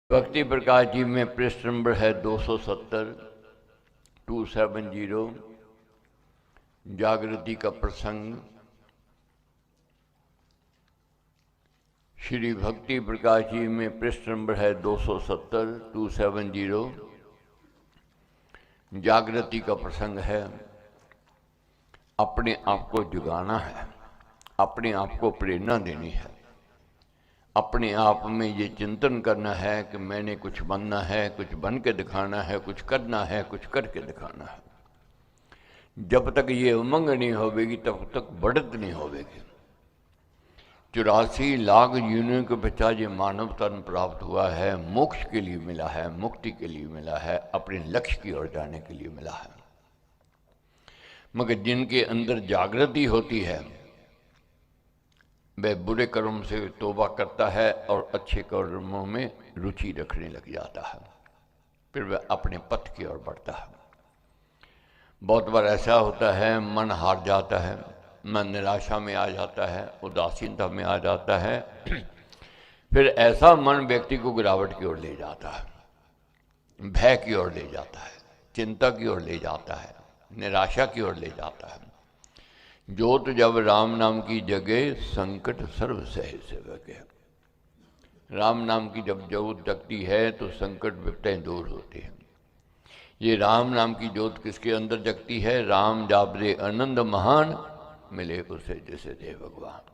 भक्ति प्रकाश जी में पृष्ठ नंबर है 270 270 जागृति का प्रसंग। श्री भक्ति प्रकाश जी में पृष्ठ नंबर है 270 270 जागृति का प्रसंग है। अपने आप को जगाना है, अपने आप को प्रेरणा देनी है, अपने आप में ये चिंतन करना है कि मैंने कुछ बनना है, कुछ बन के दिखाना है, कुछ करना है, कुछ करके दिखाना है। जब तक ये उमंग नहीं होगी तब तक बढ़त नहीं होगी। 84 लाख यूनियों के पश्चात ये मानव तन प्राप्त हुआ है, मोक्ष के लिए मिला है, मुक्ति के लिए मिला है, अपने लक्ष्य की ओर जाने के लिए मिला है। मगर जिनके अंदर जागृति होती है वह बुरे कर्म से तौबा करता है और अच्छे कर्मों में रुचि रखने लग जाता है, फिर वह अपने पथ की ओर बढ़ता है। बहुत बार ऐसा होता है, मन हार जाता है, मन निराशा में आ जाता है, उदासीनता में आ जाता है। फिर ऐसा मन व्यक्ति को गिरावट की ओर ले जाता है, भय की ओर ले जाता है, चिंता की ओर ले जाता है, निराशा की ओर ले जाता है। जोत जब राम नाम की जगह संकट सर्व सहे से बगे। राम नाम की जब जोत जगती है तो संकट विपत्तियां दूर होते हैं। ये राम नाम की जोत किसके अंदर जगती है? राम जाबरे आनंद महान, मिले उसे जैसे देव भगवान।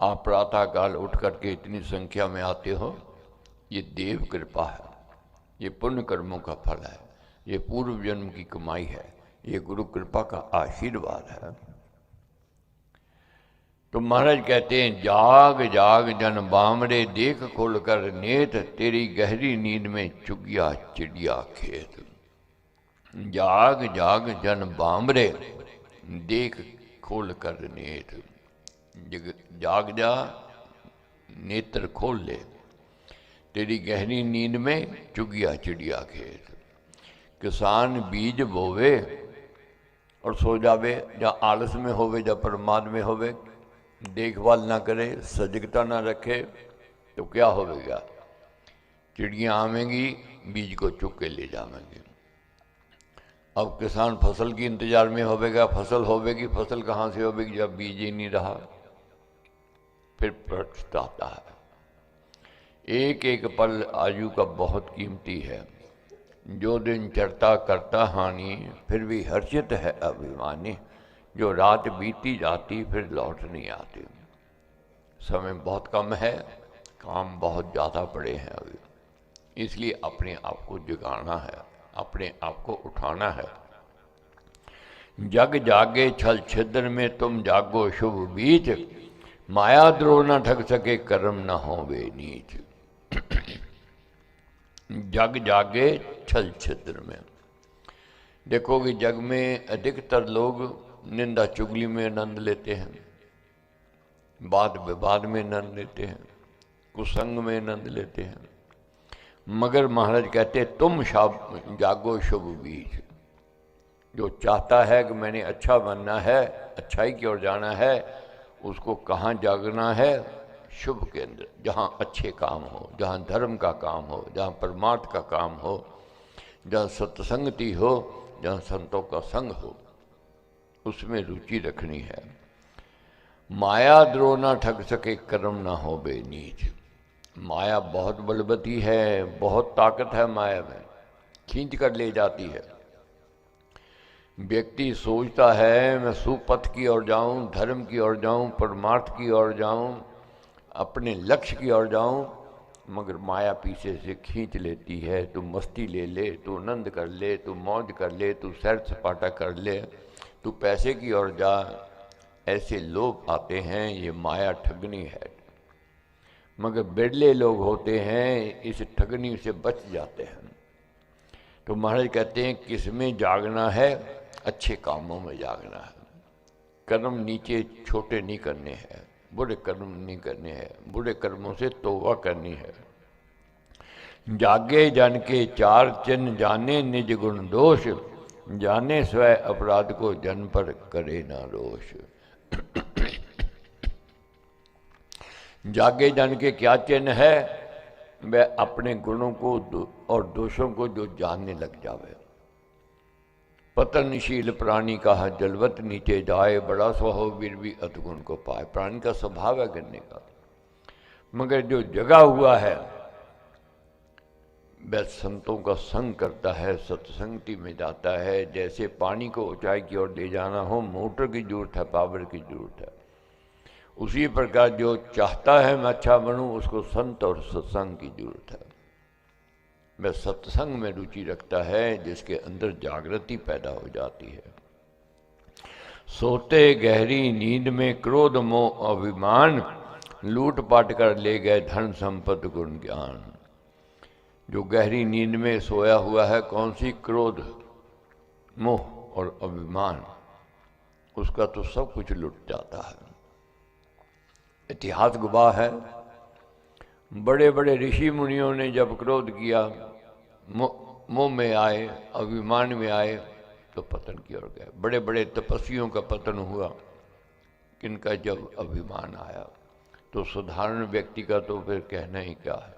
आप प्रातः काल उठ करके इतनी संख्या में आते हो, ये देव कृपा है, ये पुण्य कर्मों का फल है, ये पूर्व जन्म की कमाई है, ये गुरु कृपा का आशीर्वाद है। तो महाराज कहते हैं, जाग जाग जन बामरे, देख खोल कर नेत, तेरी गहरी नींद में चुगिया चिड़िया खेत। जाग जाग जन बामरे, देख खोल कर नेत। जाग जा, नेत्र खोल ले, तेरी गहरी नींद में चुगिया चिड़िया खेत। किसान बीज बोवे और सो जावे, जहाँ आलस में होवे, जहाँ प्रमाद में होवे, देखभाल ना करे, सजगता ना रखे, तो क्या होगा? चिड़ियाँ आवेंगी, बीज को चुग के ले जाएंगे। अब किसान फसल की इंतजार में होवेगा, फसल होवेगी, फसल कहाँ से होवेगी जब बीज ही नहीं रहा? फिर पछताता है। एक एक पल आयु का बहुत कीमती है। जो दिन चढ़ता करता हानि, फिर भी हर्षित है अभिमानी। जो रात बीती जाती फिर लौट नहीं आती। समय बहुत कम है, काम बहुत ज़्यादा पड़े हैं अभी, इसलिए अपने आप को जगाना है, अपने आप को उठाना है। जग जागे छल छिद्र में, तुम जागो शुभ बीच, माया द्रोह न ठग सके, कर्म न होवे नीच। जग जागे छल छिद्र में। देखोगे जग में अधिकतर लोग निंदा चुगली में आनंद लेते हैं, वाद विवाद में आनंद लेते हैं, कुसंग में आनंद लेते हैं। मगर महाराज कहते तुम जागो शुभ बीज। जो चाहता है कि मैंने अच्छा बनना है, अच्छाई की ओर जाना है, उसको कहाँ जागना है? शुभ के अंदर, जहाँ अच्छे काम हो, जहाँ धर्म का काम हो, जहाँ परमार्थ का काम हो, जहाँ सत्संगति हो, जहाँ संतों का संग हो, उसमें रुचि रखनी है। माया द्रोह न ठग सके, कर्म न हो बेनीच। माया बहुत बलवती है, बहुत ताकत है माया में, खींच कर ले जाती है। व्यक्ति सोचता है मैं सुपथ की ओर जाऊं, धर्म की ओर जाऊं, परमार्थ की ओर जाऊं, अपने लक्ष्य की ओर जाऊं, मगर माया पीछे से खींच लेती है। तू मस्ती ले ले, तू आनंद कर ले, तू मौज कर ले, तू सैर सपाटा कर ले, तू पैसे की ओर जा। ऐसे लोग आते हैं, ये माया ठगनी है। मगर बिरले लोग होते हैं इस ठगनी से बच जाते हैं। तो महाराज कहते हैं किस में जागना है? अच्छे कामों में जागना है। कर्म नीचे छोटे नहीं करने हैं, बुरे कर्म नहीं करने हैं, बुरे कर्मों से तौबा करनी है। जागे जन के चार चिन्ह, जाने निज गुण दोष, जाने स्वय अपराध को, जन पर करे ना रोष। जागे जन के क्या चिन्ह है? वह अपने गुणों को और दोषों को जो जानने लग जावे। पतनशील प्राणी का जलवत नीचे जाए, बड़ा स्वभाव वीर भी अतगुण को पाए। प्राणी का स्वभाव है गिरने का, मगर जो जगा हुआ है वह संतों का संग करता है, सत्संगति में जाता है। जैसे पानी को ऊंचाई की ओर ले जाना हो, मोटर की जरूरत है, पावर की जरूरत है, उसी प्रकार जो चाहता है मैं अच्छा बनूं, उसको संत और सत्संग की जरूरत है। वह सत्संग में रुचि रखता है, जिसके अंदर जागृति पैदा हो जाती है। सोते गहरी नींद में क्रोध मोह अभिमान, लूट पाट कर ले गए धन संपत्ति गुण ज्ञान। जो गहरी नींद में सोया हुआ है, कौन सी? क्रोध मोह और अभिमान, उसका तो सब कुछ लुट जाता है। इतिहास गवाह है, बड़े बड़े ऋषि मुनियों ने जब क्रोध किया, मोह में आए, अभिमान में आए, तो पतन की ओर गए। बड़े बड़े तपस्वियों का पतन हुआ, किनका? जब अभिमान आया। तो साधारण व्यक्ति का तो फिर कहना ही क्या है।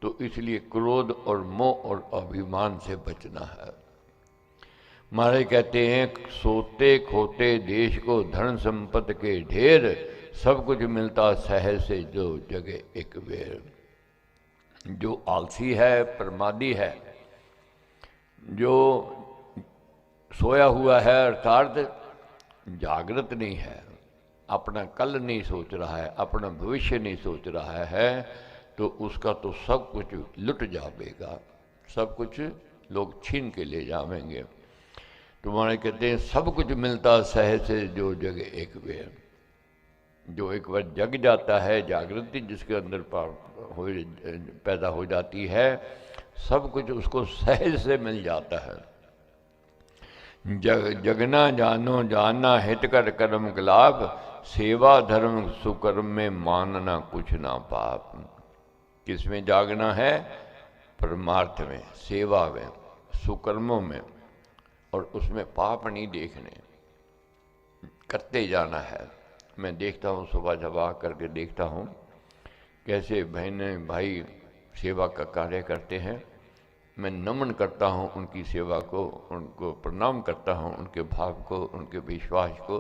तो इसलिए क्रोध और मोह और अभिमान से बचना है। महाराज कहते हैं, सोते खोते देश को धन संपत्ति के ढेर, सब कुछ मिलता सहज से जो जगे एक बेर। जो आलसी है, प्रमादी है, जो सोया हुआ है, अर्थात जागृत नहीं है, अपना कल नहीं सोच रहा है, अपना भविष्य नहीं सोच रहा है, तो उसका तो सब कुछ लुट जाएगा, सब कुछ लोग छीन के ले जाएंगे। तुम्हारे कहते हैं, सब कुछ मिलता सहज से जो जगे एक बेर। जो एक बार जग जाता है, जागृति जिसके अंदर पैदा हो जाती है, सब कुछ उसको सहज से मिल जाता है। जगना जानो जानना हित कर कर्म लाभ, सेवा धर्म सुकर्म में मानना कुछ ना पाप। किसमें जागना है? परमार्थ में, सेवा में, सुकर्मों में, और उसमें पाप नहीं देखने, करते जाना है। मैं देखता हूँ, सुबह जब आ करके देखता हूँ कैसे बहनें भाई सेवा का कार्य करते हैं। मैं नमन करता हूँ उनकी सेवा को, उनको प्रणाम करता हूँ, उनके भाव को, उनके विश्वास को।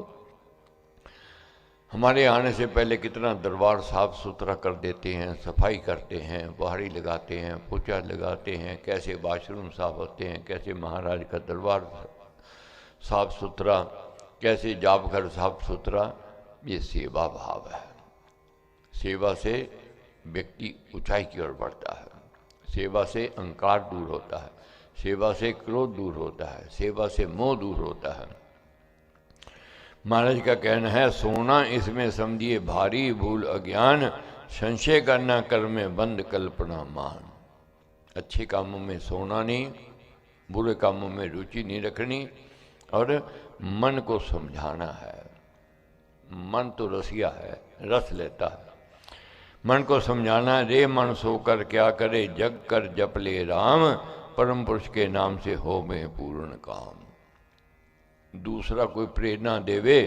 हमारे आने से पहले कितना दरबार साफ सुथरा कर देते हैं, सफाई करते हैं, बुहारी लगाते हैं, पोछा लगाते हैं, कैसे वाशरूम साफ होते हैं, कैसे महाराज का दरबार साफ सुथरा, कैसे जाप घर साफ सुथरा। ये सेवा भाव है। सेवा से व्यक्ति ऊंचाई की ओर बढ़ता है, सेवा से अहंकार दूर होता है, सेवा से क्रोध दूर होता है, सेवा से मोह दूर होता है। महाराज का कहना है, सोना इसमें समझिए भारी भूल अज्ञान, संशय करना कर्म में बंद कल्पना मान। अच्छे कामों में सोना नहीं, बुरे कामों में रुचि नहीं रखनी, और मन को समझाना है। मन तो रसिया है, रस लेता है। मन को समझाना, रे मन सोकर क्या करे, जग कर जप ले राम, परम पुरुष के नाम से हो में पूर्ण काम। दूसरा कोई प्रेरणा देवे,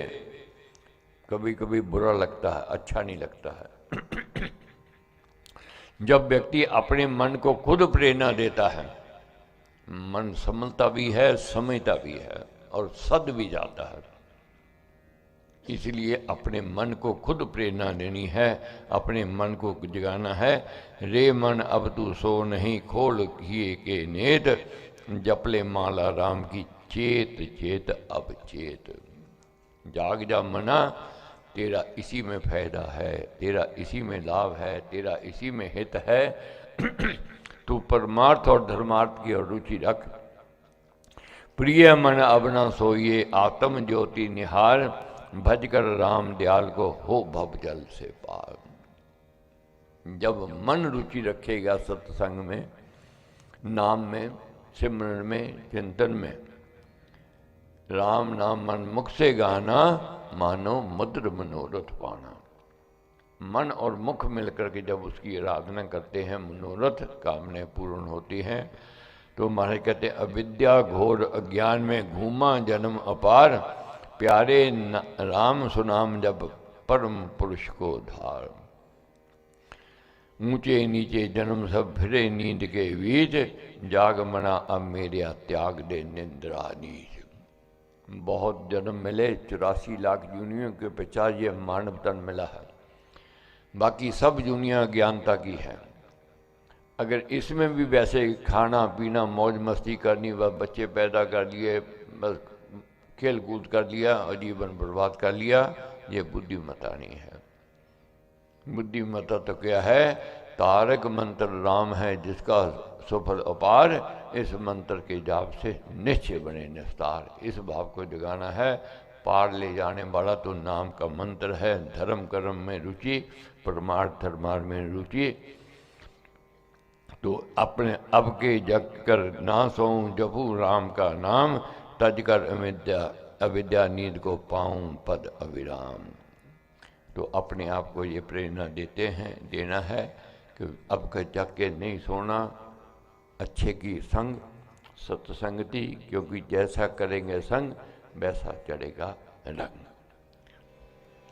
कभी कभी बुरा लगता है, अच्छा नहीं लगता है। जब व्यक्ति अपने मन को खुद प्रेरणा देता है, मन संभलता भी है, समझता भी है, और सद भी जाता है। इसलिए अपने मन को खुद प्रेरणा देनी है, अपने मन को जगाना है। रे मन अब तू सो नहीं, खोल किए के नेत, जपले माला राम की चेत चेत अब चेत। जाग जा मना, तेरा इसी में फायदा है, तेरा इसी में लाभ है, तेरा इसी में हित है। तू परमार्थ और धर्मार्थ की रुचि रख। प्रिय मन अब न सोइए, आत्म ज्योति निहार, भज कर राम दयाल को हो भव जल से पार। जब मन रुचि रखेगा सत्संग में, नाम में, सिमरन में, चिंतन में, राम नाम मन मुख से गाना, मानो मुद्र मनोरथ पाना। मन और मुख मिलकर के जब उसकी आराधना करते हैं, मनोरथ कामनाएं पूर्ण होती हैं। तो महाराज कहते हैं, अविद्या घोर अज्ञान में घूमा जन्म अपार, प्यारे राम सुनाम जब परम पुरुष को धार। ऊंचे नीचे जन्म सब फिरे नींद के बीच, जाग मना अब मेरे त्याग दे निंद्रा नीच। बहुत जन्म मिले, 84 लाख जूनियों के पचास ये मानव तन मिला है, बाकी सब दुनिया ज्ञानता की है। अगर इसमें भी वैसे खाना पीना मौज मस्ती करनी, बस बच्चे पैदा कर लिए, बस खेल कूद कर लिया और जीवन बर्बाद कर लिया, ये बुद्धिमता नहीं है। बुद्धिमता तो क्या है, तारक मंत्र राम है जिसका सुफल अपार, इस मंत्र के जाप से निश्चय बने निस्तार। इस भाव को जगाना है, पार ले जाने वाला तो नाम का मंत्र है। धर्म कर्म में रुचि, परमार्थ धर्मार्थ में रुचि, तो अपने अब के जग कर ना सोऊं, जपू राम का नाम, तज कर अविद्या नींद को पाऊं पद अविराम। तो अपने आप को ये प्रेरणा देना है कि अब का जग के नहीं सोना, अच्छे की संग सत्संगति, क्योंकि जैसा करेंगे संग वैसा चढ़ेगा रंग।